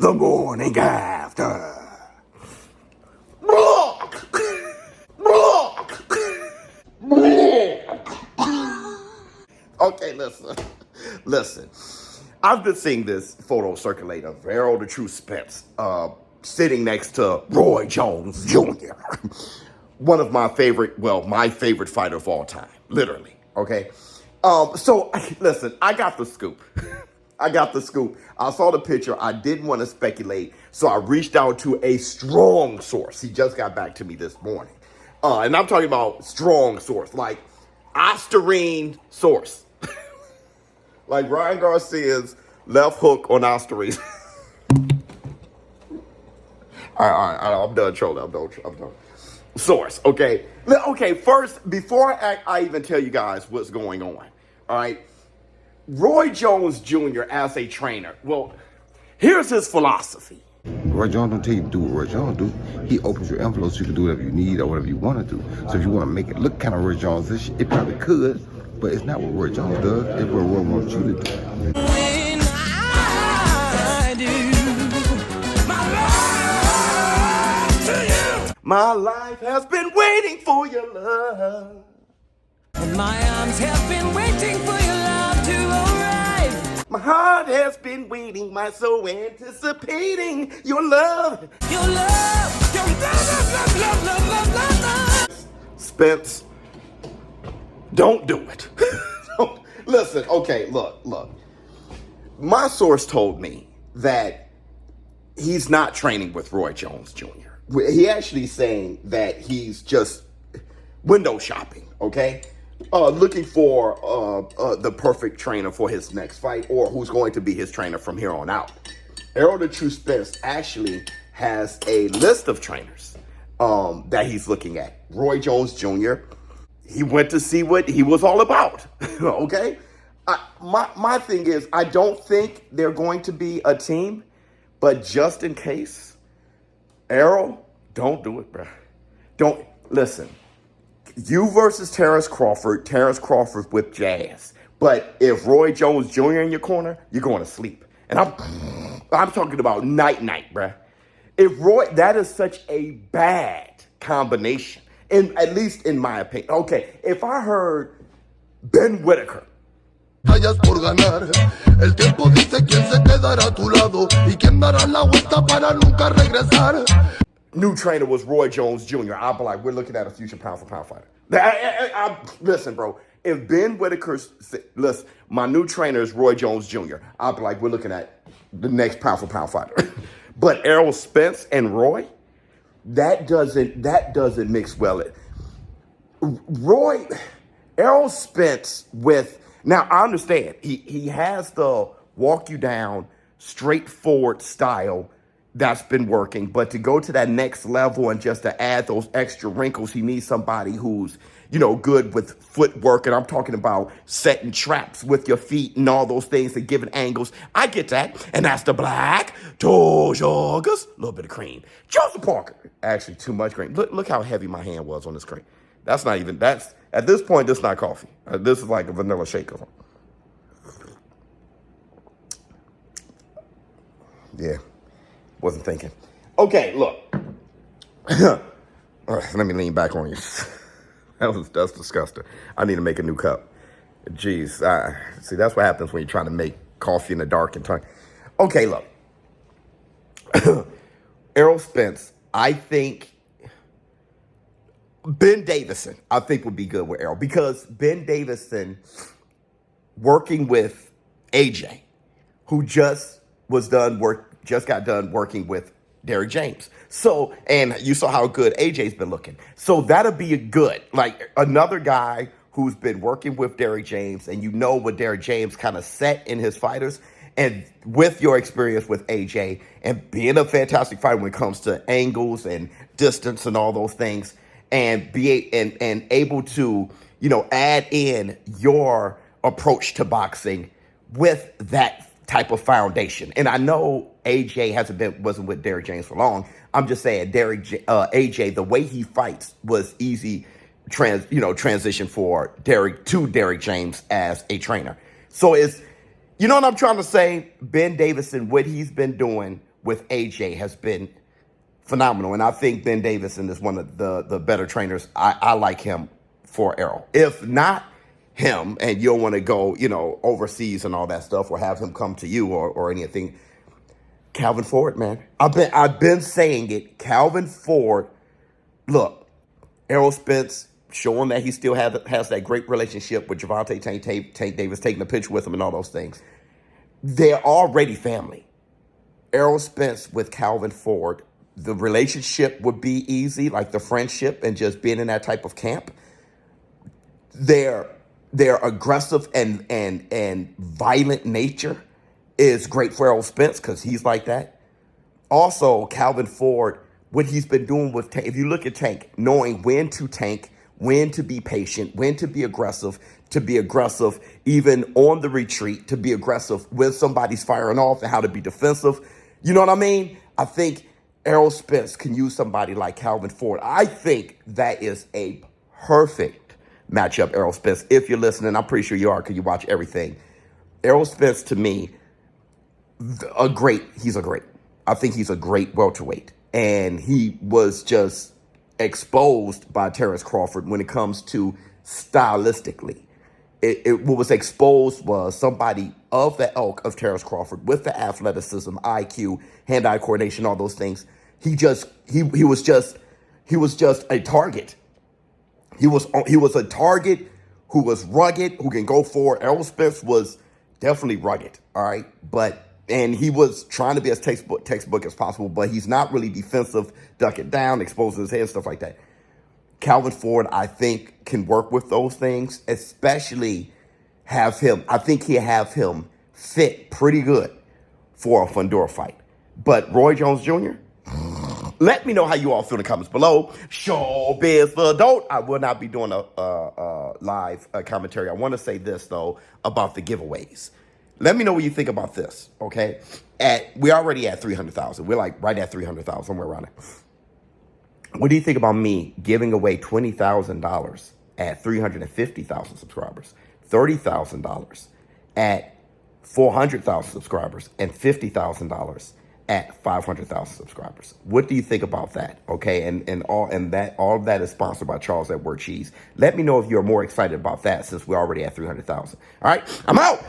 the morning after. Okay, listen. I've been seeing this photo circulate of Errol the True Spence sitting next to Roy Jones Jr., one of my favorite fighter of all time, literally. Okay, so listen, I got the scoop. I got the scoop. I saw the picture. I didn't want to speculate, so I reached out to a strong source. He just got back to me this morning, and I'm talking about strong source, like Osterine source. Like Ryan Garcia's left hook on Osterine. All right, I'm done trolling. I'm done. Source, okay? Okay, first, before I even tell you guys what's going on, all right? Roy Jones Jr. as a trainer, well, here's his philosophy. Roy Jones don't tell you to do what Roy Jones do. He opens your envelopes so you can do whatever you need or whatever you want to do. So if you want to make it look kind of Roy Jones-ish, it probably could, but it's not what Roy Jones does. It's what Roy wants you to do. When I do my love to you, My life has been waiting for your love. and my arms have been waiting for your love to arrive. My heart has been waiting, my soul anticipating your love. Your love, your love. Spence, don't do it. Listen, okay, look. My source told me that he's not training with Roy Jones Jr. He actually saying that he's just window shopping, okay? Looking for the perfect trainer for his next fight, or who's going to be his trainer from here on out. Errol the True Spence actually has a list of trainers that he's looking at. Roy Jones Jr., he went to see what he was all about, okay? My thing is, I don't think they're going to be a team, but just in case, Errol, don't do it, bro. Don't, listen. You versus Terrence Crawford with Jazz. But if Roy Jones Jr. in your corner, you're going to sleep. And I'm talking about night, bruh. That is such a bad combination, at least in my opinion. Okay, if I heard Ben Whitaker, Hayas por ganar. El tiempo dice quién se quedará a tu lado y quién dará la vuelta para nunca regresar. new trainer was Roy Jones Jr., I'd be like, we're looking at a future pound-for-pound fighter. Listen, bro, if Ben Whitaker's, listen, my new trainer is Roy Jones Jr., I'd be like, we're looking at the next pound-for-pound fighter. But Errol Spence and Roy, that doesn't mix well. Errol Spence with, now I understand, he has the walk you down, straightforward style that's been working, but to go to that next level and just to add those extra wrinkles, he needs somebody who's, good with footwork, and I'm talking about setting traps with your feet and all those things and giving angles. I get that, and that's the black George August, a little bit of cream. Joseph Parker, actually too much cream. Look how heavy my hand was on this cream. At this point, this is not coffee. This is like a vanilla shaker. Yeah, wasn't thinking. Okay, look. All right, let me lean back on you. That's disgusting. I need to make a new cup. Jeez, see, that's what happens when you're trying to make coffee in the dark and time. Okay, look. Errol Spence, I think Ben Davison, would be good with Errol, because Ben Davison working with AJ, who just got done working with Derrick James. So, and you saw how good AJ's been looking. So that'll be a good, like another guy who's been working with Derrick James, and what Derrick James kind of set in his fighters, and with your experience with AJ and being a fantastic fighter when it comes to angles and distance and all those things, and able to, add in your approach to boxing with that type of foundation. And I know AJ wasn't with Derrick James for long. I'm just saying AJ, the way he fights was easy transition for Derrick James as a trainer. So what I'm trying to say, Ben Davison, what he's been doing with AJ has been phenomenal. And I think Ben Davison is one of the better trainers. I like him for Errol. If not him, and you don't want to go, overseas and all that stuff, or have him come to you or anything, Calvin Ford, man. I've been saying it. Calvin Ford, look, Errol Spence showing that he still has that great relationship with Javante Tank Davis, taking a picture with him and all those things. They're already family. Errol Spence with Calvin Ford, the relationship would be easy, like the friendship and just being in that type of camp. Their aggressive and violent nature is great for Errol Spence because he's like that. Also, Calvin Ford, what he's been doing with Tank, if you look at Tank, knowing when to tank, when to be patient, when to be aggressive even on the retreat, to be aggressive when somebody's firing off, and how to be defensive. You know what I mean? I think Errol Spence can use somebody like Calvin Ford. I think that is a perfect matchup, Errol Spence. If you're listening, I'm pretty sure you are because you watch everything. Errol Spence, to me, he's a great. I think he's a great welterweight. And he was just exposed by Terrence Crawford when it comes to stylistically. What was exposed was somebody of the ilk of Terrence Crawford with the athleticism, IQ, hand-eye coordination, all those things. He was just a target. He was a target who was rugged, who can go forward. Errol Spence was definitely rugged, all right? And he was trying to be as textbook as possible, but he's not really defensive, duck it down, exposing his head, stuff like that. Calvin Ford, I think, can work with those things, especially I think he'll have him fit pretty good for a Fundora fight. But Roy Jones Jr., let me know how you all feel in the comments below. ShowBizz the Adult. I will not be doing a live commentary. I want to say this, though, about the giveaways. Let me know what you think about this, okay? We're already at 300,000. We're like right at 300,000, somewhere around it. What do you think about me giving away $20,000 at 350,000 subscribers, $30,000 at 400,000 subscribers, and $50,000 at 500,000 subscribers? What do you think about that? Okay, and all of that is sponsored by Charles Edward Cheese. Let me know if you're more excited about that since we're already at 300,000. All right, I'm out.